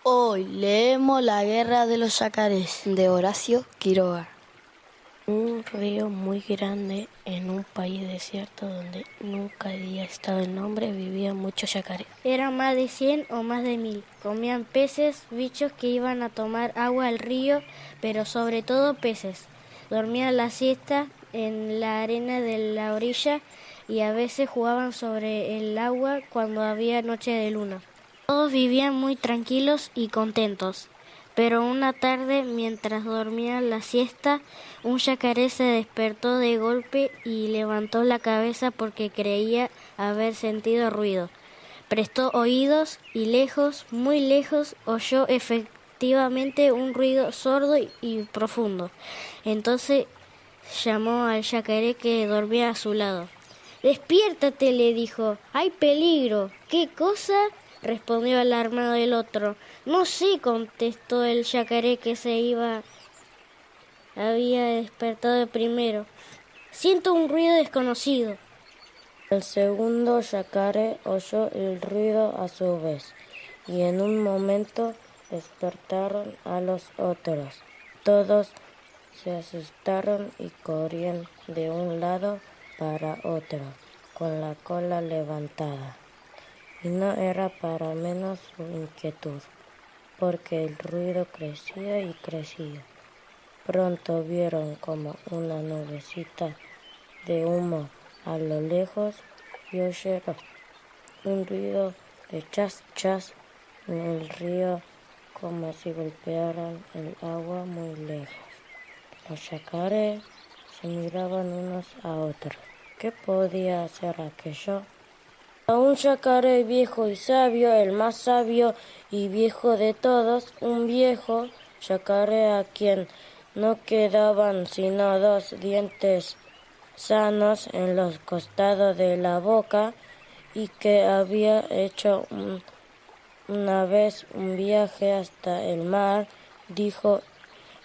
Hoy leemos La guerra de los yacarés de Horacio Quiroga. Un río muy grande en un país desierto donde nunca había estado el nombre vivían muchos yacarés. Eran más de 100 o más de 1000. Comían peces, bichos que iban a tomar agua al río, pero sobre todo peces. Dormían la siesta en la arena de la orilla y a veces jugaban sobre el agua cuando había noche de luna. Todos vivían muy tranquilos y contentos. Pero una tarde, mientras dormían la siesta, un yacaré se despertó de golpe y levantó la cabeza porque creía haber sentido ruido. Prestó oídos y lejos, muy lejos, oyó efectivamente un ruido sordo y profundo. Entonces llamó al yacaré que dormía a su lado. «Despiértate», le dijo, «hay peligro». «¿Qué cosa?», respondió alarmado el otro. «No sé», contestó el yacaré que había despertado primero. «Siento un ruido desconocido». El segundo yacaré oyó el ruido a su vez, y en un momento despertaron a los otros. Todos se asustaron y corrían de un lado para otro, con la cola levantada. Y no era para menos su inquietud, porque el ruido crecía y crecía. Pronto vieron como una nubecita de humo a lo lejos y oyeron un ruido de chas chas en el río, como si golpearan el agua muy lejos. Los yacarés se miraban unos a otros. ¿Qué podía ser aquello? A un yacaré viejo y sabio, el más sabio y viejo de todos, un viejo yacaré a quien no quedaban sino 2 dientes sanos en los costados de la boca y que había hecho una vez un viaje hasta el mar, dijo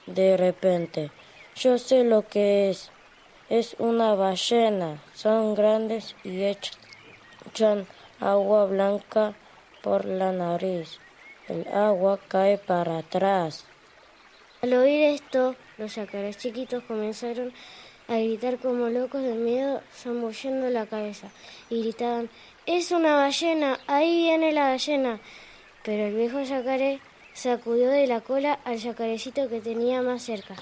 de repente: «Yo sé lo que es una ballena. Son grandes y echan agua blanca por la nariz. El agua cae para atrás». Al oír esto, los yacarés chiquitos comenzaron a gritar como locos de miedo, zambullendo la cabeza, y gritaban: «¡Es una ballena! ¡Ahí viene la ballena!». Pero el viejo yacaré sacudió de la cola al yacarecito que tenía más cerca.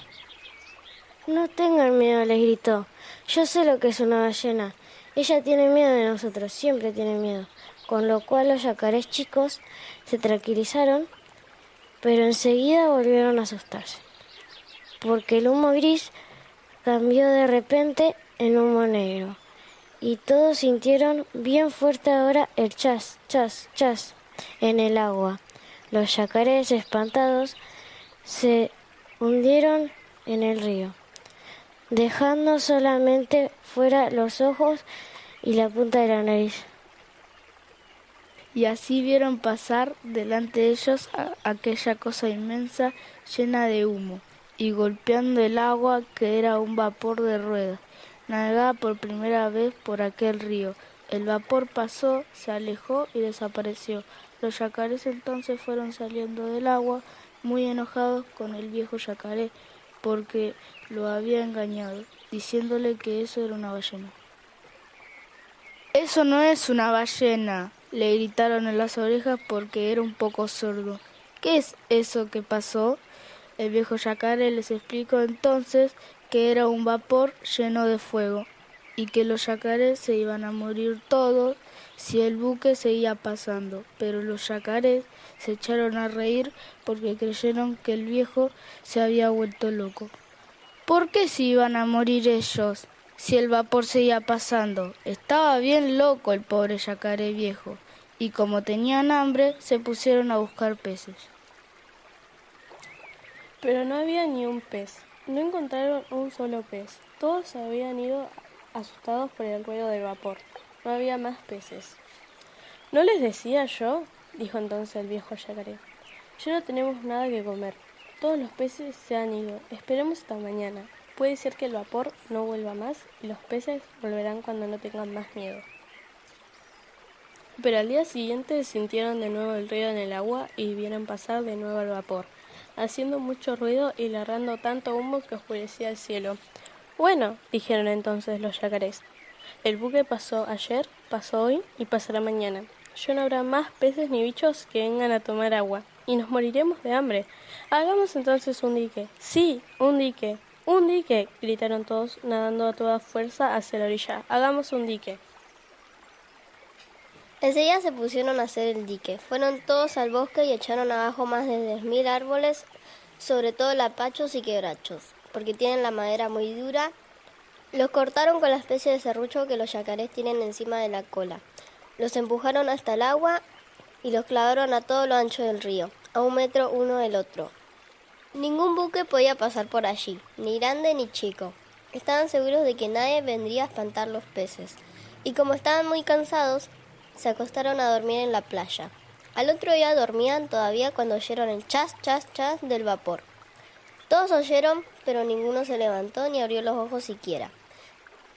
«No tengan miedo», les gritó. «Yo sé lo que es una ballena. Ella tiene miedo de nosotros, siempre tiene miedo». Con lo cual los yacarés chicos se tranquilizaron, pero enseguida volvieron a asustarse, porque el humo gris cambió de repente en humo negro, y todos sintieron bien fuerte ahora el chas, chas, chas en el agua. Los yacarés, espantados, se hundieron en el río, dejando solamente fuera los ojos y la punta de la nariz. Y así vieron pasar delante de ellos aquella cosa inmensa llena de humo y golpeando el agua que era un vapor de ruedas. Navegaba por primera vez por aquel río. El vapor pasó, se alejó y desapareció. Los yacarés entonces fueron saliendo del agua muy enojados con el viejo yacaré porque lo había engañado, diciéndole que eso era una ballena. «Eso no es una ballena», le gritaron en las orejas porque era un poco sordo. «¿Qué es eso que pasó?». El viejo yacaré les explicó entonces que era un vapor lleno de fuego y que los yacarés se iban a morir todos si el buque seguía pasando. Pero los yacarés se echaron a reír porque creyeron que el viejo se había vuelto loco. ¿Por qué se iban a morir ellos si el vapor seguía pasando? Estaba bien loco el pobre yacaré viejo, y como tenían hambre, se pusieron a buscar peces. Pero no había ni un pez. No encontraron un solo pez. Todos habían ido asustados por el ruido del vapor. No había más peces. «¿No les decía yo?», dijo entonces el viejo yacaré. «Ya no tenemos nada que comer. Todos los peces se han ido. Esperemos hasta mañana. Puede ser que el vapor no vuelva más y los peces volverán cuando no tengan más miedo». Pero al día siguiente sintieron de nuevo el ruido en el agua y vieron pasar de nuevo el vapor, haciendo mucho ruido y largando tanto humo que oscurecía el cielo. Bueno, dijeron entonces los yacarés, el buque pasó ayer, pasó hoy y pasará mañana. Ya no habrá más peces ni bichos que vengan a tomar agua, y nos moriremos de hambre. Hagamos entonces un dique. Sí, un dique. Un dique, gritaron todos, nadando a toda fuerza hacia la orilla. Hagamos un dique. Enseguida se pusieron a hacer el dique. Fueron todos al bosque y echaron abajo más de 10.000 árboles, sobre todo lapachos y quebrachos, porque tienen la madera muy dura. Los cortaron con la especie de serrucho que los yacarés tienen encima de la cola. Los empujaron hasta el agua y los clavaron a todo lo ancho del río, a 1 metro uno del otro. Ningún buque podía pasar por allí, ni grande ni chico. Estaban seguros de que nadie vendría a espantar los peces, y como estaban muy cansados, se acostaron a dormir en la playa. Al otro día dormían todavía cuando oyeron el chas, chas, chas del vapor. Todos oyeron, pero ninguno se levantó ni abrió los ojos siquiera.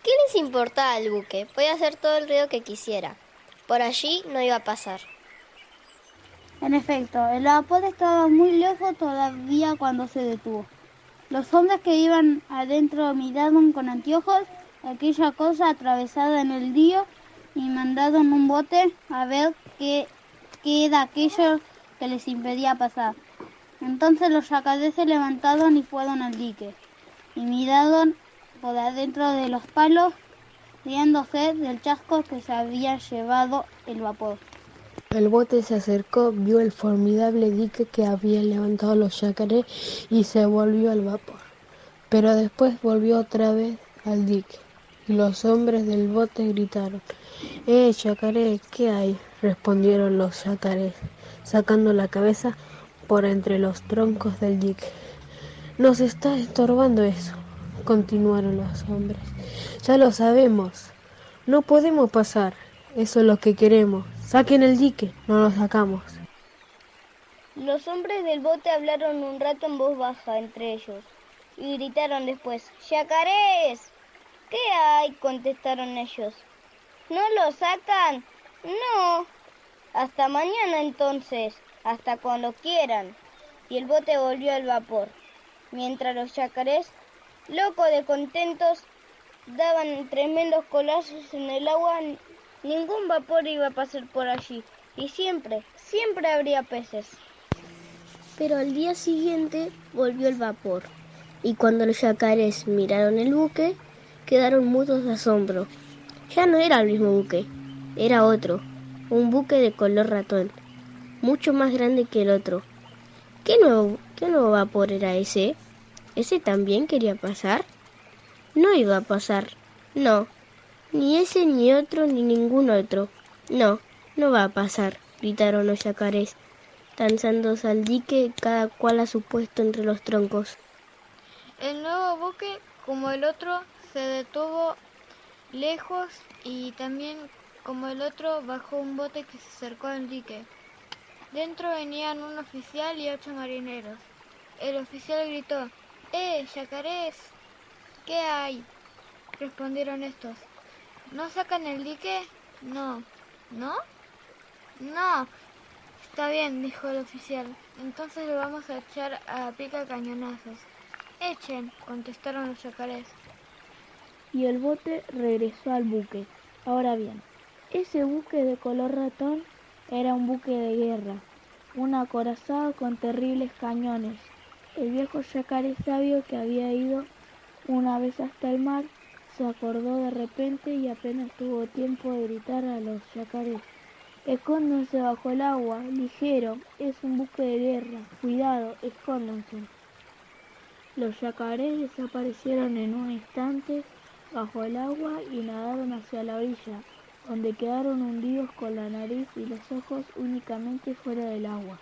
¿Qué les importaba al buque? Podía hacer todo el ruido que quisiera. Por allí no iba a pasar. En efecto, el vapor estaba muy lejos todavía cuando se detuvo. Los hombres que iban adentro miraron con anteojos aquella cosa atravesada en el río y mandaron un bote a ver qué era aquello que les impedía pasar. Entonces los yacarés se levantaron y fueron al dique y miraron por adentro de los palos, riéndose del chasco que se había llevado el vapor. El bote se acercó, vio el formidable dique que habían levantado los yacarés y se volvió al vapor. Pero después volvió otra vez al dique, y los hombres del bote gritaron: yacaré, ¿qué hay?, respondieron los yacarés, sacando la cabeza por entre los troncos del dique. Nos está estorbando eso, continuaron los hombres. Ya lo sabemos, no podemos pasar, eso es lo que queremos. Saquen el dique, no lo sacamos. Los hombres del bote hablaron un rato en voz baja entre ellos y gritaron después: ¡Yacarés! ¿Qué hay?, contestaron ellos. ¿No lo sacan? No. Hasta mañana entonces, hasta cuando quieran. Y el bote volvió al vapor, mientras los yacarés, locos de contentos, daban tremendos colazos en el agua. Ningún vapor iba a pasar por allí, y siempre habría peces. Pero al día siguiente volvió el vapor, y cuando los yacarés miraron el buque, quedaron mudos de asombro. Ya no era el mismo buque, era otro, un buque de color ratón, mucho más grande que el otro. ¿Qué nuevo vapor era ese? ¿Ese también quería pasar? No iba a pasar, no. Ni ese, ni otro, ni ningún otro. No, no va a pasar, gritaron los yacarés, lanzándose al dique, cada cual a su puesto entre los troncos. El nuevo buque, como el otro, se detuvo lejos y también, como el otro, bajó un bote que se acercó al dique. Dentro venían un oficial y 8 marineros. El oficial gritó: yacarés, ¿qué hay?, respondieron estos. ¿No sacan el dique? No. ¿No? No. Está bien, dijo el oficial. Entonces lo vamos a echar a pica cañonazos. Echen, contestaron los yacarés. Y el bote regresó al buque. Ahora bien, ese buque de color ratón era un buque de guerra, un acorazado con terribles cañones. El viejo yacaré sabio, que había ido una vez hasta el mar, se acordó de repente y apenas tuvo tiempo de gritar a los yacarés: escóndanse bajo el agua, ligero, es un buque de guerra, cuidado, escóndanse. Los yacarés desaparecieron en un instante bajo el agua y nadaron hacia la orilla, donde quedaron hundidos con la nariz y los ojos únicamente fuera del agua.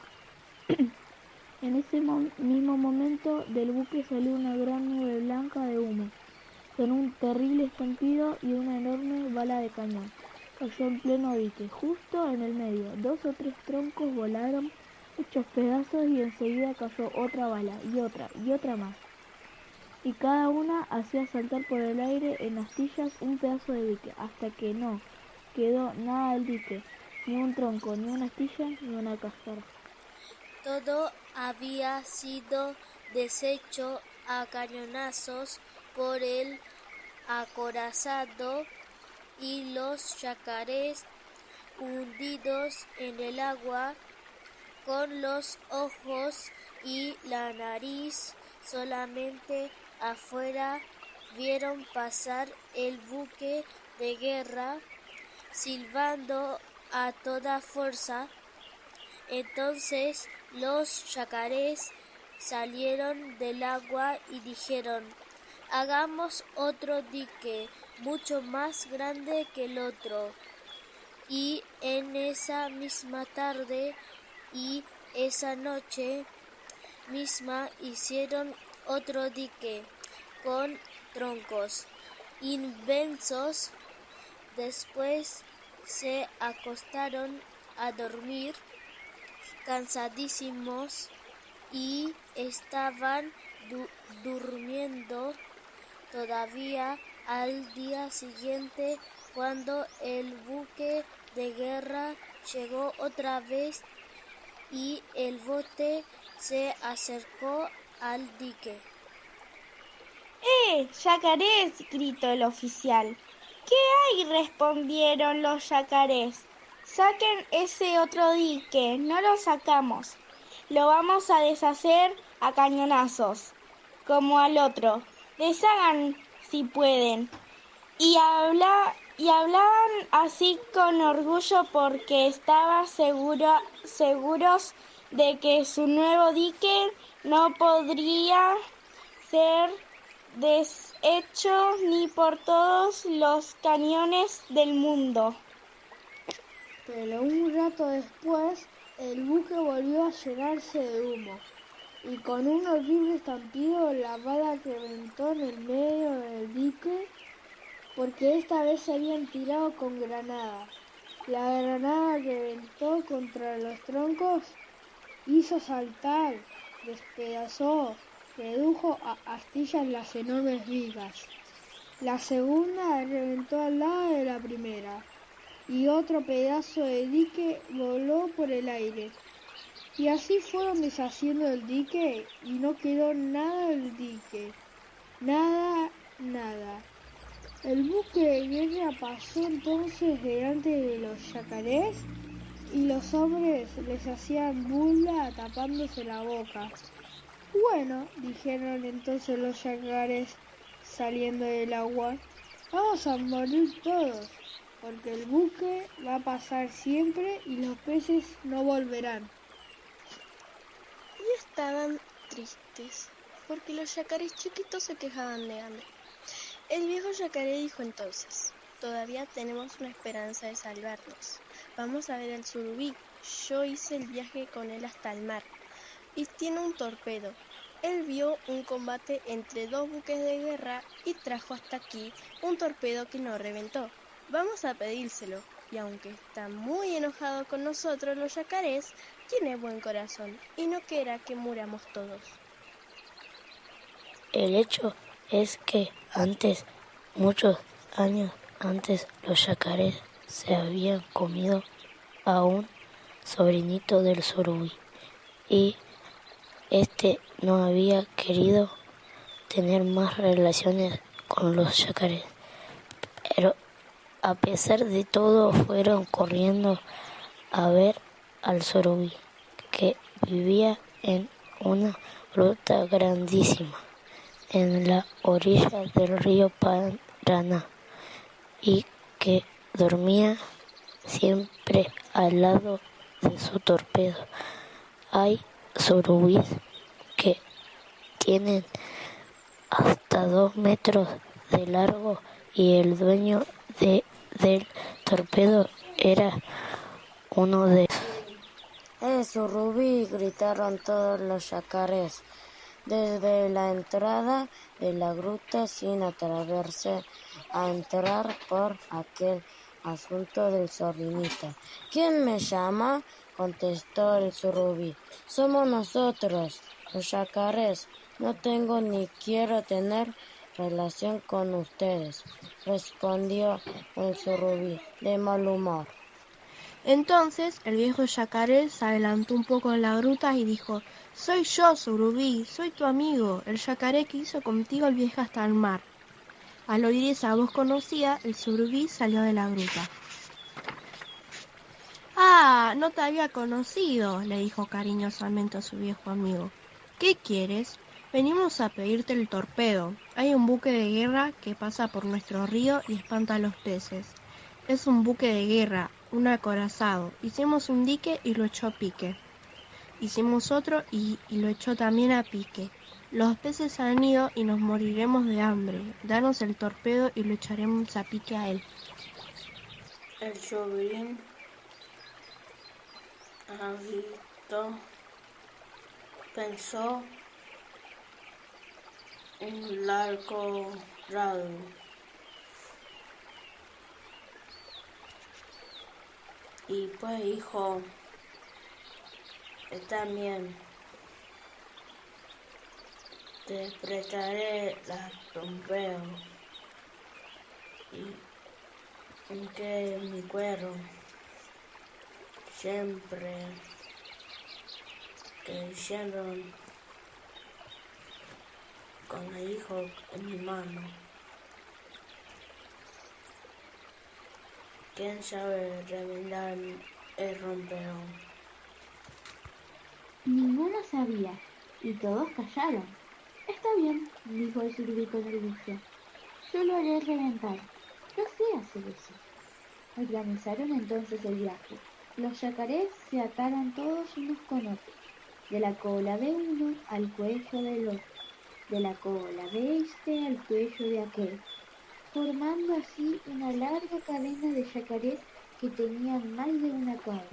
En ese mismo momento del buque salió una gran nube blanca de humo, con un terrible estampido, y una enorme bala de cañón cayó en pleno dique, justo en el medio. 2 o 3 troncos volaron hechos pedazos y enseguida cayó otra bala y otra más, y cada una hacía saltar por el aire en astillas un pedazo de dique, hasta que no quedó nada del dique. ni un tronco, ni una astilla, ni una cáscara. Todo había sido deshecho a cañonazos por el acorazado y los yacarés hundidos en el agua, con los ojos y la nariz solamente afuera, vieron pasar el buque de guerra silbando a toda fuerza. Entonces los yacarés salieron del agua y dijeron: hagamos otro dique mucho más grande que el otro. Y en esa misma tarde y esa noche misma hicieron otro dique con troncos inmensos. Después se acostaron a dormir cansadísimos y estaban durmiendo todavía al día siguiente, cuando el buque de guerra llegó otra vez y el bote se acercó al dique. ¡Yacarés! Gritó el oficial. ¿Qué hay? Respondieron los yacarés. Saquen ese otro dique, no lo sacamos. Lo vamos a deshacer a cañonazos, como al otro. Deshagan si pueden. Y hablaban así con orgullo porque estaban seguros de que su nuevo dique no podría ser deshecho ni por todos los cañones del mundo. Pero un rato después, el buque volvió a llenarse de humo, y con un horrible estampido la bala reventó en el medio del dique, porque esta vez se habían tirado con granadas. La granada reventó contra los troncos, hizo saltar, despedazó, redujo a astillas las enormes vigas. La segunda reventó al lado de la primera, y otro pedazo de dique voló por el aire. Y así fueron deshaciendo el dique, y no quedó nada del dique. Nada. El buque de guerra pasó entonces delante de los yacarés, y los hombres les hacían burla tapándose la boca. Bueno, dijeron entonces los yacarés saliendo del agua, vamos a morir todos, porque el buque va a pasar siempre y los peces no volverán. Y estaban tristes, porque los yacarés chiquitos se quejaban de hambre. El viejo yacaré dijo entonces: todavía tenemos una esperanza de salvarnos. Vamos a ver al surubí. Yo hice el viaje con él hasta el mar, y tiene un torpedo. Él vio un combate entre dos buques de guerra y trajo hasta aquí un torpedo que no reventó. Vamos a pedírselo, y aunque está muy enojado con nosotros los yacarés, tiene buen corazón y no quiera que muramos todos. El hecho es que muchos años antes, los yacarés se habían comido a un sobrinito del surubí, y este no había querido tener más relaciones con los yacarés. Pero a pesar de todo, fueron corriendo a ver al surubí, que vivía en una gruta grandísima en la orilla del río Paraná, y que dormía siempre al lado de su torpedo. Hay surubíes que tienen hasta 2 metros de largo, y el dueño del torpedo era uno de esos. Surubí! Gritaron todos los yacarés desde la entrada de la gruta, sin atreverse a entrar por aquel asunto del sobrinito. ¿Quién me llama? Contestó el surubí. Somos nosotros, los yacarés. No tengo ni quiero tener relación con ustedes, respondió el surubí de mal humor. Entonces el viejo yacaré se adelantó un poco en la gruta y dijo: «Soy yo, Surubí, soy tu amigo, el yacaré que hizo contigo el viaje hasta el mar». Al oír esa voz conocida, el surubí salió de la gruta. «Ah, no te había conocido», le dijo cariñosamente a su viejo amigo. «¿Qué quieres? Venimos a pedirte el torpedo. Hay un buque de guerra que pasa por nuestro río y espanta a los peces. Es un buque de guerra, un acorazado. Hicimos un dique y lo echó a pique. Hicimos otro y lo echó también a pique. Los peces han ido y nos moriremos de hambre. Danos el torpedo y lo echaremos a pique a él». El surubí agitó, pensó un largo rato y pues dijo: «Está bien, te prestaré la torpedo y aunque mi cuero siempre creyeron con el hijo en mi mano. ¿Quién sabe remendar el rompero?» Ninguno sabía, y todos callaron. Está bien, dijo el surubí con orgullo. Yo lo haré reventar. Yo sé hacer eso. Organizaron entonces el viaje. Los yacarés se ataron todos unos con otros, de la cola de uno al cuello del otro, de la cola de este al cuello de aquel, formando así una larga cadena de yacarés que tenían más de una cabra.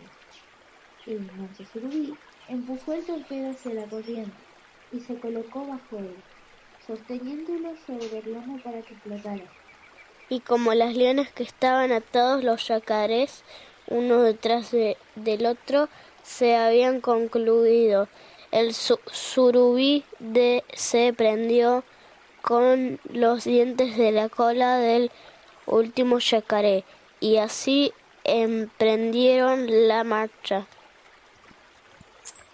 El manso surubí empujó el torpedo hacia la corriente y se colocó bajo él, sosteniéndolo sobre el lomo para que flotara. Y como las lianas que estaban atados los yacarés, uno detrás del otro, se habían concluido, el surubí se prendió con los dientes de la cola del último yacaré, y así emprendieron la marcha.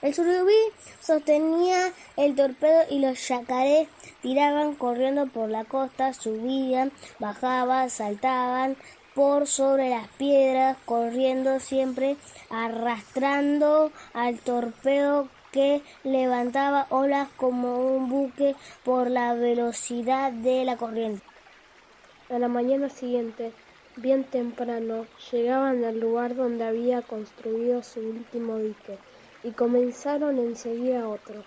El surubí sostenía el torpedo y los yacarés tiraban corriendo por la costa, subían, bajaban, saltaban por sobre las piedras, corriendo siempre, arrastrando al torpedo que levantaba olas como un buque por la velocidad de la corriente. A la mañana siguiente, bien temprano, llegaban al lugar donde había construido su último dique y comenzaron enseguida otro,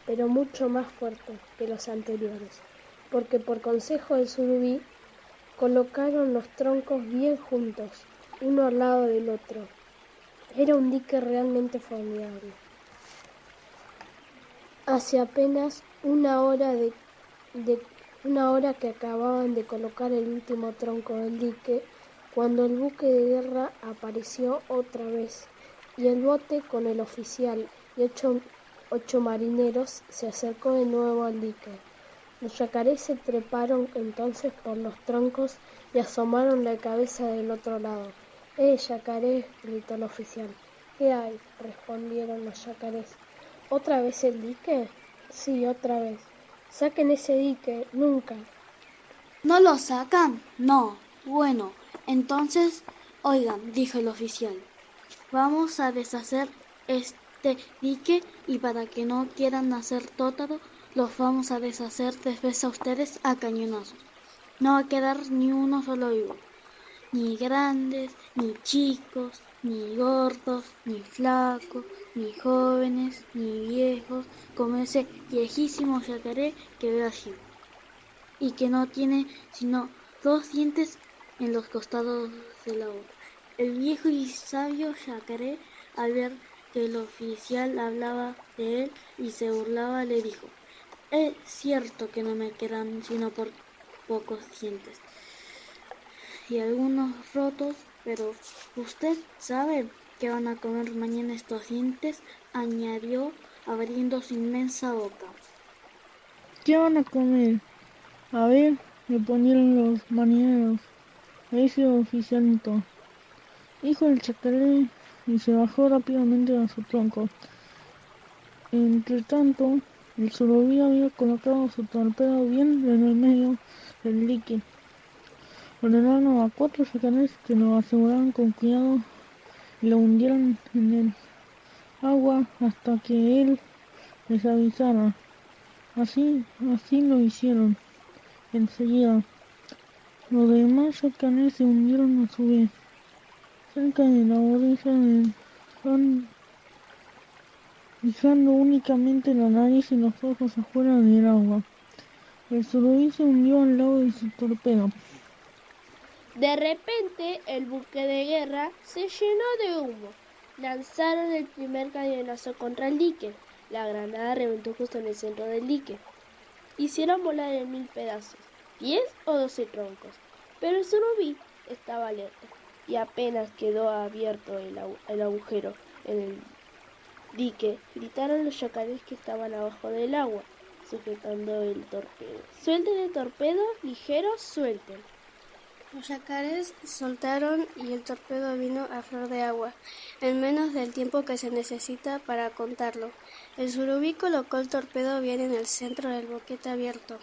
pero mucho más fuerte que los anteriores, porque por consejo del surubí colocaron los troncos bien juntos, uno al lado del otro. Era un dique realmente formidable. Hace apenas una hora que acababan de colocar el último tronco del dique, cuando el buque de guerra apareció otra vez, y el bote con el oficial y ocho marineros se acercó de nuevo al dique. Los yacarés se treparon entonces por los troncos y asomaron la cabeza del otro lado. Yacaré!, gritó el oficial. ¿Qué hay?, respondieron los yacarés. ¿Otra vez el dique? Sí, otra vez. Saquen ese dique, nunca. ¿No lo sacan? No. Bueno, entonces, oigan, dijo el oficial. Vamos a deshacer este dique y para que no quieran hacer tótaro, los vamos a deshacer después a ustedes a cañonazos. No va a quedar ni uno solo vivo. Ni grandes, ni chicos, ni gordos, ni flacos, ni jóvenes, ni viejos, como ese viejísimo yacaré que veo allí, y que no tiene sino 2 dientes en los costados de la boca. El viejo y sabio yacaré, al ver que el oficial hablaba de él y se burlaba, le dijo: «Es cierto que no me quedan sino por pocos dientes y algunos rotos, pero ¿usted sabe qué van a comer mañana estos dientes?», añadió, abriendo su inmensa boca. ¿Qué van a comer? A ver, respondieron los marineros. Ese oficialito. dijo el chacaré y se bajó rápidamente a su tronco. Entre tanto, el surubí había colocado su torpedo bien en el medio del dique. Ordenaron a 4 yacarés que lo aseguraran con cuidado y lo hundieron en el agua hasta que él les avisara. Así lo hicieron. Enseguida, los demás yacarés se hundieron a su vez, cerca de la orilla del fondo, dejando únicamente la nariz y los ojos afuera del agua. El surubí se hundió al lado de su torpedo. De repente, el buque de guerra se llenó de humo. Lanzaron el primer cañonazo contra el dique. La granada reventó justo en el centro del dique. Hicieron volar en 1000 pedazos, 10 o 12 troncos. Pero el surubí estaba alerta y apenas quedó abierto el agujero en el dique, gritaron los yacarés que estaban abajo del agua, sujetando el torpedo. ¡Suelten el torpedo! ¡Ligero, suelten! Los yacarés soltaron y el torpedo vino a flor de agua, en menos del tiempo que se necesita para contarlo. El surubí colocó el torpedo bien en el centro del boquete abierto,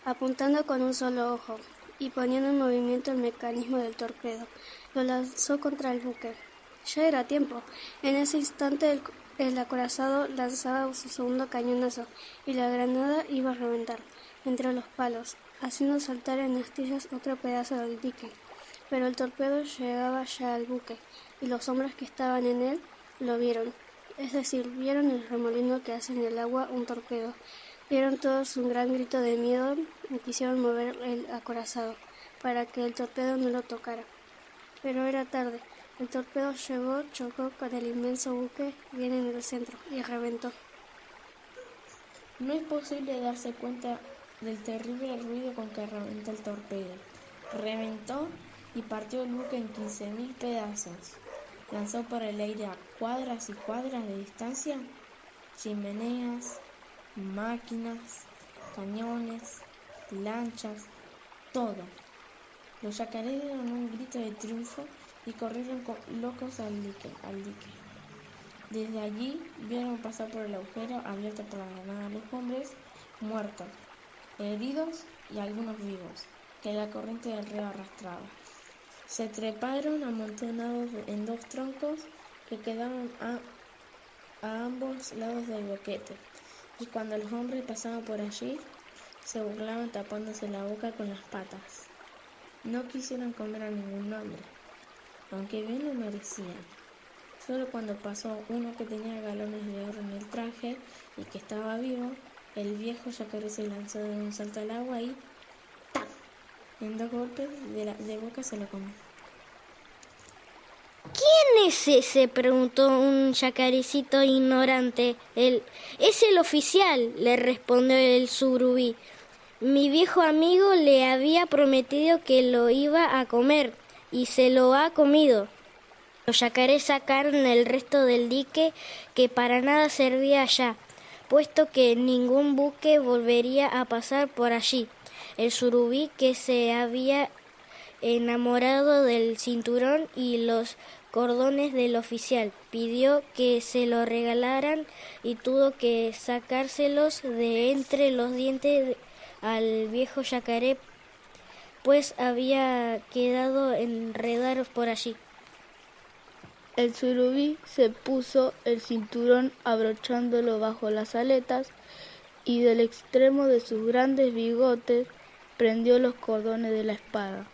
apuntando con un solo ojo y poniendo en movimiento el mecanismo del torpedo. Lo lanzó contra el buque. Ya era tiempo. En ese instante el acorazado lanzaba su segundo cañonazo y la granada iba a reventar entre los palos, haciendo saltar en astillas otro pedazo del dique. Pero el torpedo llegaba ya al buque, y los hombres que estaban en él lo vieron. Es decir, vieron el remolino que hace en el agua un torpedo. Dieron todos un gran grito de miedo y quisieron mover el acorazado para que el torpedo no lo tocara. Pero era tarde. El torpedo llegó, chocó con el inmenso buque bien en el centro y reventó. No es posible darse cuenta del terrible ruido con que reventó el torpedo. Reventó y partió el buque en 15.000 pedazos. Lanzó por el aire a cuadras y cuadras de distancia chimeneas, máquinas, cañones, lanchas, todo. Los yacarés dieron un grito de triunfo y corrieron locos al dique. Desde allí vieron pasar por el agujero abierto por la granada a los hombres muertos, heridos y algunos vivos, que la corriente del río arrastraba. Se treparon amontonados en 2 troncos que quedaban a ambos lados del boquete, y cuando los hombres pasaban por allí, se burlaban tapándose la boca con las patas. No quisieron comer a ningún hombre, aunque bien lo merecían. Solo cuando pasó uno que tenía galones de oro en el traje y que estaba vivo, el viejo yacaré se lanzó de un salto al agua y ¡tac! En 2 golpes de boca se lo comió. ¿Quién es ese?, preguntó un yacarecito ignorante. Es el oficial, le respondió el surubí. Mi viejo amigo le había prometido que lo iba a comer y se lo ha comido. Los yacarés sacaron el resto del dique, que para nada servía ya, puesto que ningún buque volvería a pasar por allí. El surubí, que se había enamorado del cinturón y los cordones del oficial, pidió que se lo regalaran y tuvo que sacárselos de entre los dientes al viejo yacaré, pues había quedado enredado por allí. El surubí se puso el cinturón abrochándolo bajo las aletas y del extremo de sus grandes bigotes prendió los cordones de la espada.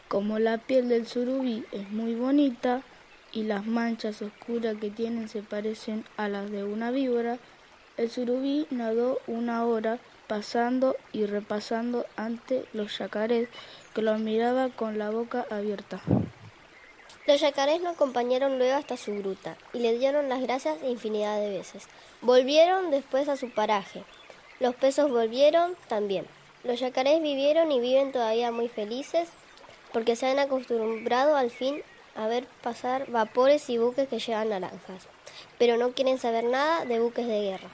Como la piel del surubí es muy bonita y las manchas oscuras que tienen se parecen a las de una víbora, el surubí nadó 1 hora pasando y repasando ante los yacarés, que lo miraban con la boca abierta. Los yacarés lo acompañaron luego hasta su gruta y le dieron las gracias infinidad de veces. Volvieron después a su paraje. Los peces volvieron también. Los yacarés vivieron y viven todavía muy felices porque se han acostumbrado al fin a ver pasar vapores y buques que llevan naranjas, pero no quieren saber nada de buques de guerra.